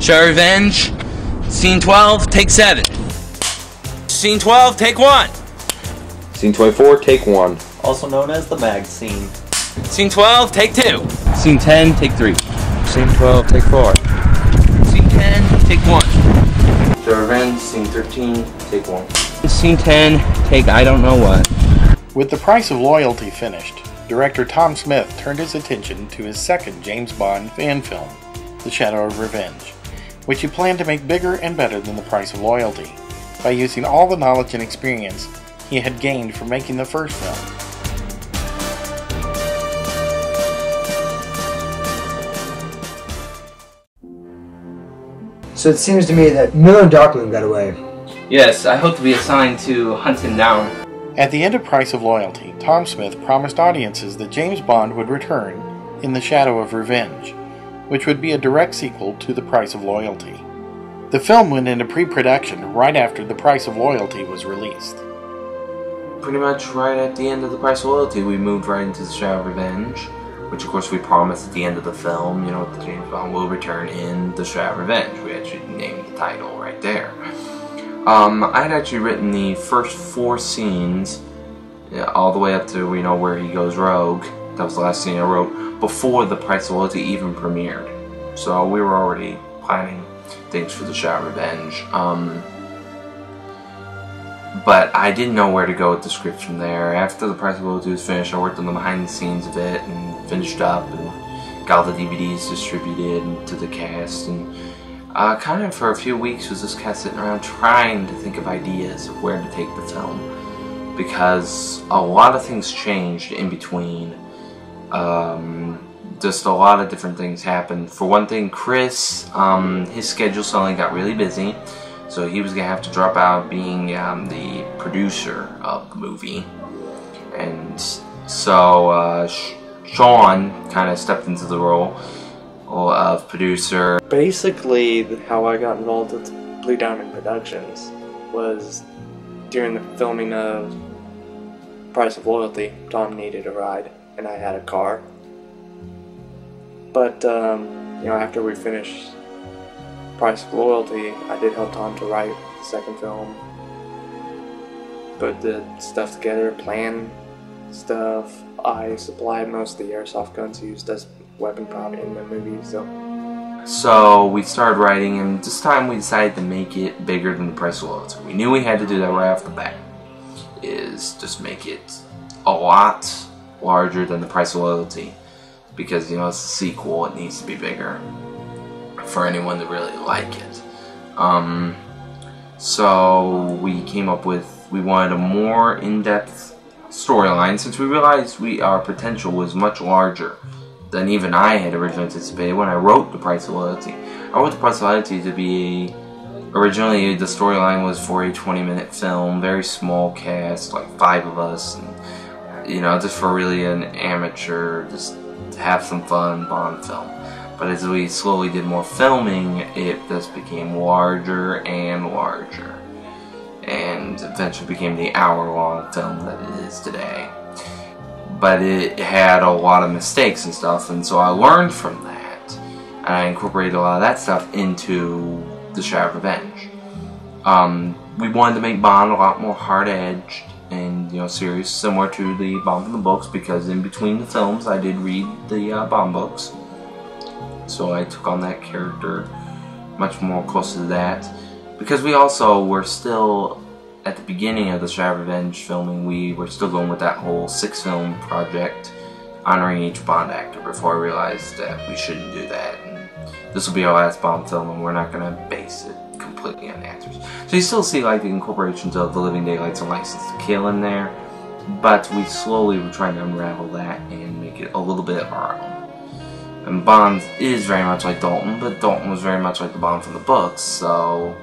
Shadow Revenge, Scene 12, Take 7. Scene 12, Take 1. Scene 24, Take 1. Also known as the mag scene. Scene 12, Take 2. Scene 10, Take 3. Scene 12, Take 4. Scene 10, Take 1. Shadow Revenge, Scene 13, Take 1. Scene 10, Take I don't know what. With The Price of Loyalty finished, director Tom Smith turned his attention to his second James Bond fan film, The Shadow of Revenge, which he planned to make bigger and better than The Price of Loyalty, by using all the knowledge and experience he had gained from making the first film. So it seems to me that Miller and Darkman got away. Yes, I hope to be assigned to hunt him down. At the end of Price of Loyalty, Tom Smith promised audiences that James Bond would return in The Shadow of Revenge, which would be a direct sequel to The Price of Loyalty. The film went into pre-production right after The Price of Loyalty was released. Pretty much right at the end of The Price of Loyalty, we moved right into The Shadow of Revenge, which of course we promised at the end of the film, you know, that James Bond will return in The Shadow of Revenge. We actually named the title right there. I had actually written the first 4 scenes, all the way up to, you know, where he goes rogue. That was the last scene I wrote, before The Price of Loyalty even premiered. So we were already planning things for The Shadow of Revenge. But I didn't know where to go with the script from there. After The Price of Loyalty was finished, I worked on the behind the scenes of it and finished up and got all the DVDs distributed to the cast. And kind of for a few weeks was this cast sitting around trying to think of ideas of where to take the film. Because a lot of things changed in between. Just a lot of different things happened. For one thing, Chris, his schedule suddenly got really busy. So he was going to have to drop out being the producer of the movie. And so Sean kind of stepped into the role of producer. Basically, how I got involved with Blue Diamond Productions was during the filming of Price of Loyalty. Tom needed a ride, and I had a car. But, you know, after we finished Price of Loyalty, I did help Tom to write the second film, put the stuff together, plan stuff. I supplied most of the airsoft guns used as weapon prop in the movie. So we started writing, and this time we decided to make it bigger than The Price of Loyalty. We knew we had to do that right off the bat, is just make it a lot larger than The Price of Loyalty, because, you know, it's a sequel, it needs to be bigger for anyone to really like it. So we came up with, we wanted a more in-depth storyline, since we realized our potential was much larger than even I had originally anticipated when I wrote The Price of Loyalty. I wrote The Price of Loyalty to be, originally the storyline was for a 20-minute film, very small cast, like 5 of us, and, you know, just for really an amateur, just to have some fun Bond film. But as we slowly did more filming, it just became larger and larger, and eventually became the hour-long film that it is today. But it had a lot of mistakes and stuff, and so I learned from that, and I incorporated a lot of that stuff into The Shadow of Revenge. We wanted to make Bond a lot more hard-edged and, you know, serious, similar to the Bond from the books, because in between the films I did read the Bond books. So I took on that character much more close to that. Because we also were still, at the beginning of the Shadow of Revenge filming, we were still going with that whole 6-film project, honoring each Bond actor, before I realized that we shouldn't do that. And this will be our last Bond film, and we're not going to base it completely on the actors. So you still see, like, the incorporations of The Living Daylights and License to Kill in there, but we slowly were trying to unravel that and make it a little bit of our own. And Bond is very much like Dalton, but Dalton was very much like the Bond from the books, so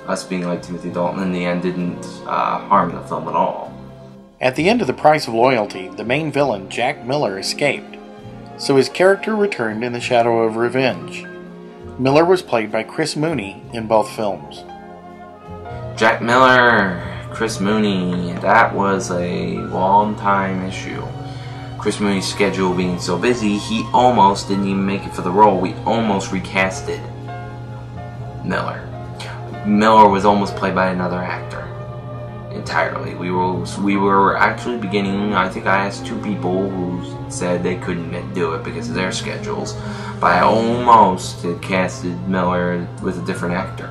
us being like Timothy Dalton in the end didn't harm the film at all. At the end of The Price of Loyalty, the main villain, Jack Miller, escaped, so his character returned in The Shadow of Revenge. Miller was played by Chris Mooney in both films. Jack Miller, Chris Mooney, that was a long time issue. Chris Mooney's schedule being so busy, he almost didn't even make it for the role. We almost recasted Miller. Miller was almost played by another actor entirely. We were actually beginning. I think I asked 2 people who said they couldn't do it because of their schedules, but I almost had casted Miller with a different actor,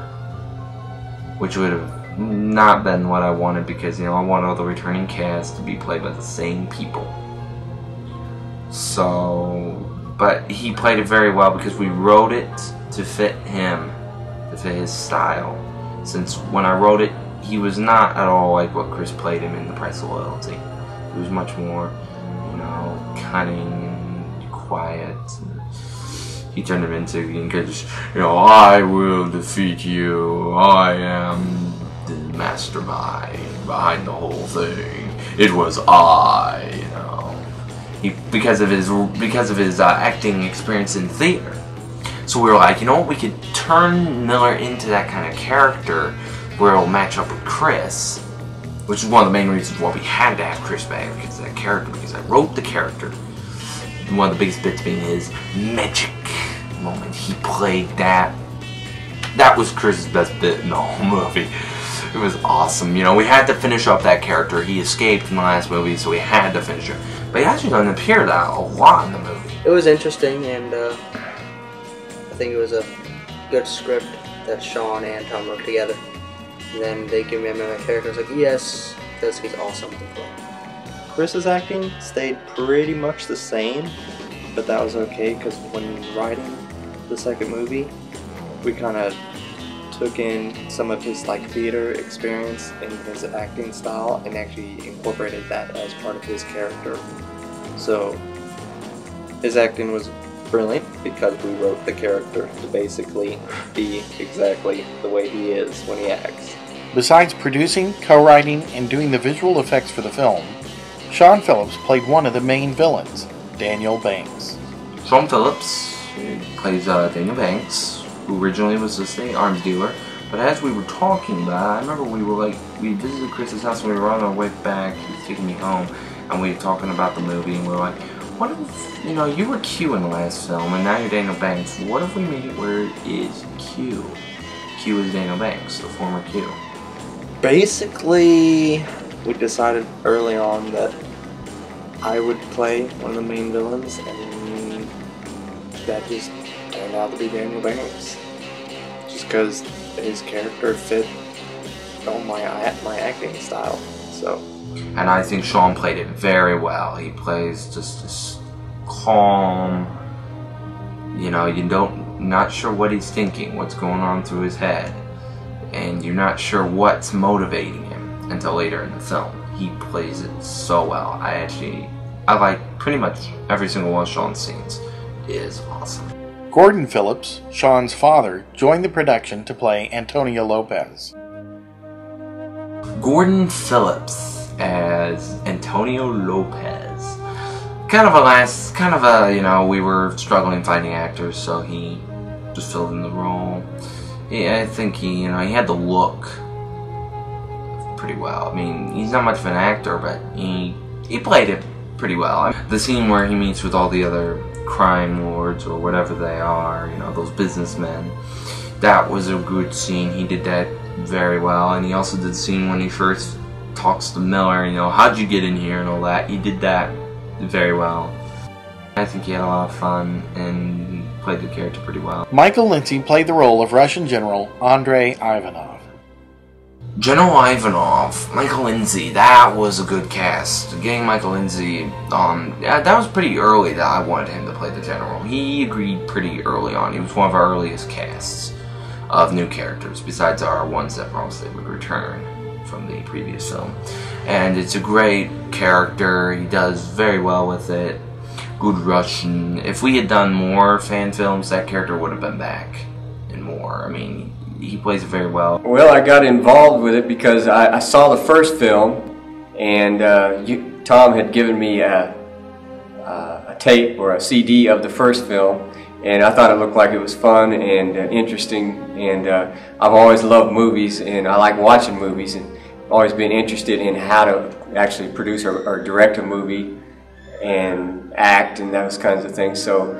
which would have not been what I wanted, because I want all the returning cast to be played by the same people. So, but he played it very well because we wrote it to fit him, to fit his style. Since when I wrote it, he was not at all like what Chris played him in The Price of Loyalty. He was much more, cunning and quiet. He turned him into, I will defeat you. I am the mastermind behind the whole thing. It was I, because of his acting experience in theater. So we were like, we could turn Miller into that kind of character where it'll match up with Chris, which is one of the main reasons why we had to have Chris back, because of that character, because I wrote the character. One of the biggest bits being his magic moment. He played that. That was Chris's best bit in the whole movie. It was awesome. We had to finish up that character. He escaped in the last movie, so we had to finish it. But he actually doesn't appear that a lot in the movie. It was interesting, and I think it was a good script that Sean and Tom wrote together. And then they gave me a my character. I was like, yes, because he's awesome to play. Chris's acting stayed pretty much the same, but that was okay because when writing the second movie, we kind of took in some of his theater experience in his acting style and actually incorporated that as part of his character. So his acting was brilliant because we wrote the character to basically be exactly the way he is when he acts. Besides producing, co-writing, and doing the visual effects for the film, Sean Phillips played one of the main villains, Daniel Banks. Sean Phillips plays Daniel Banks, who originally was just an arms dealer. But as we were talking about, I remember we visited Chris's house and we were on our way back. He was taking me home, and we were talking about the movie, and we were like, what if, you were Q in the last film, and now you're Daniel Banks. What if we made it where it is Q? Q is Daniel Banks, the former Q. Basically, we decided early on that I would play one of the main villains, and that just turned out to be Daniel Banks. Just because his character fit on my acting style. So. And I think Sean played it very well. He plays just this calm, not sure what he's thinking, what's going on through his head, and you're not sure what's motivating him until later in the film. He plays it so well. I like pretty much every single one of Sean's scenes. It is awesome. Gordon Phillips, Sean's father, joined the production to play Antonio Lopez. Gordon Phillips as Antonio Lopez. We were struggling finding actors, so he just filled in the role. I think he had the look pretty well. I mean, he's not much of an actor, but he played it pretty well. The scene where he meets with all the other crime lords or whatever they are, those businessmen, that was a good scene. He did that very well, and he also did the scene when he first talks to Miller, how'd you get in here and all that. He did that very well. I think he had a lot of fun and played the character pretty well. Michael Lindsay played the role of Russian General Andrei Ivanov. General Ivanov, Michael Lindsay, that was a good cast. Getting Michael Lindsay, that was pretty early that I wanted him to play the general. He agreed pretty early on. He was one of our earliest casts of new characters, besides our ones that promised they would return from the previous film. And it's a great character. He does very well with it. Good Russian. If we had done more fan films, that character would have been back and more. I mean, he plays it very well. Well, I got involved with it because I saw the first film, and Tom had given me a tape or a CD of the first film, and I thought it looked like it was fun and interesting, and I've always loved movies, and I like watching movies, and always been interested in how to actually produce or direct a movie and act and those kinds of things. So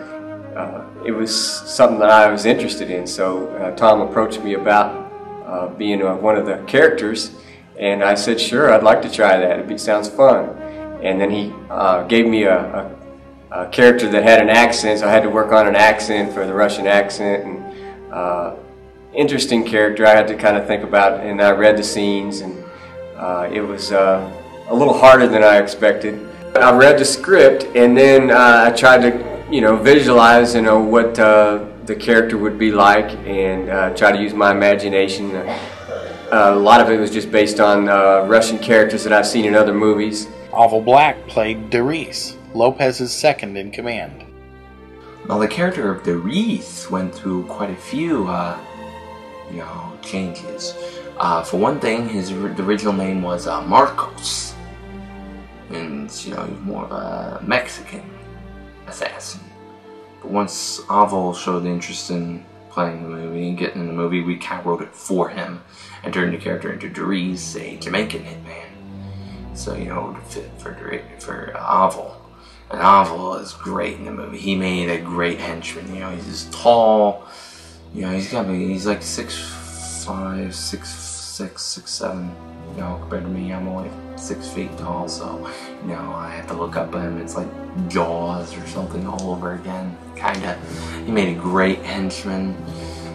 it was something that I was interested in. So Tom approached me about being one of the characters, and I said, sure, I'd like to try that. It sounds fun. And then he gave me a character that had an accent, so I had to work on an accent for the Russian accent. And interesting character I had to kind of think about, and I read the scenes, and it was a little harder than I expected. I read the script, and then I tried to, visualize, what the character would be like, and try to use my imagination. A lot of it was just based on Russian characters that I've seen in other movies. Ivanov Black played Darice, Lopez's second in command. Well, the character of Darice went through quite a few, changes. For one thing, the original name was Marcos, and he was more of a Mexican assassin. But once Ivanov showed interest in playing the movie and getting in the movie, we kind of wrote it for him and turned the character into Darice, a Jamaican hitman. So, to fit for Ivanov. And Ivanov is great in the movie. He made a great henchman. He's just tall. He's like 6'5", 6'6", 6'7". Compared to me, I'm only 6 feet tall. So, I have to look up at him. It's like Jaws or something all over again. Kinda. He made a great henchman.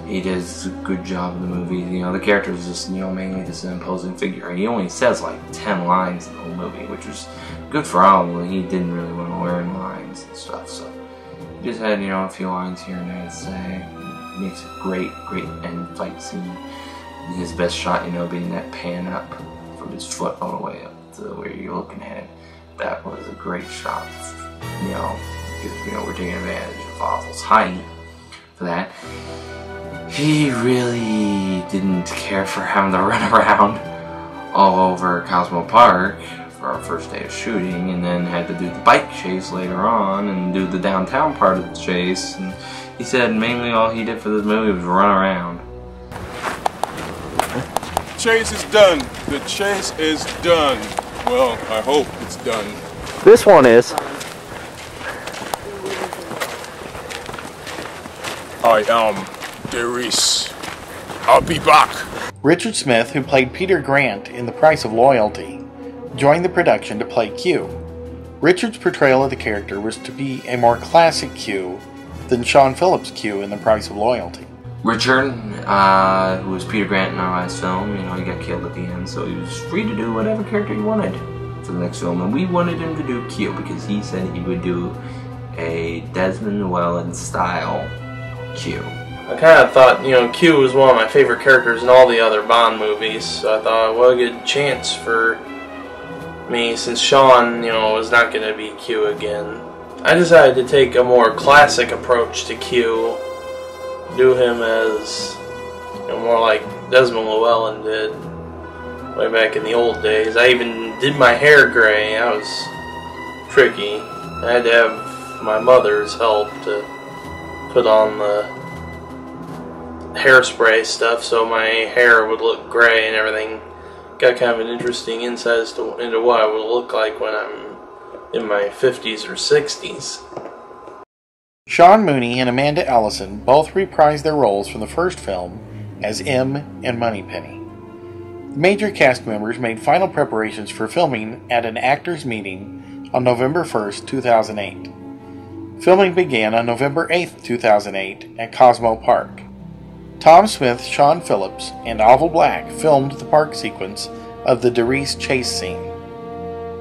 He does a good job in the movie. The character is just, mainly just an imposing figure. He only says like 10 lines in the whole movie, which was good for Alan. He didn't really want to learn lines and stuff, so he just had, a few lines here and there to say. He makes a great end fight scene. His best shot, being that pan up from his foot all the way up to where you're looking at it. That was a great shot. Because, we're taking advantage of Ivanov's height for that. He really didn't care for having to run around all over Cosmo Park for our first day of shooting, and then had to do the bike chase later on and do the downtown part of the chase. And he said mainly all he did for this movie was run around. Chase is done. The chase is done. Well, I hope it's done. This one is. I am Darice. I'll be back. Richard Smith, who played Peter Grant in The Price of Loyalty, joined the production to play Q. Richard's portrayal of the character was to be a more classic Q than Sean Phillips' Q in The Price of Loyalty. Richard, who was Peter Grant in our last film, he got killed at the end, so he was free to do whatever character he wanted for the next film. And we wanted him to do Q because he said he would do a Desmond Llewellyn style Q. I kind of thought, Q was one of my favorite characters in all the other Bond movies, so I thought, what a good chance for me, since Sean, was not going to be Q again. I decided to take a more classic approach to Q, do him as, more like Desmond Llewellyn did way back in the old days. I even did my hair gray. That was tricky. I had to have my mother's help to put on the hairspray stuff so my hair would look gray and everything. Got kind of an interesting insight into what I would look like when I'm in my 50s or 60s. Sean Mooney and Amanda Ellison both reprised their roles from the first film as M and Moneypenny. The major cast members made final preparations for filming at an actors' meeting on November 1st, 2008. Filming began on November 8th, 2008 at Cosmo Park. Tom Smith, Sean Phillips, and Ivanov Black filmed the park sequence of the Darice chase scene.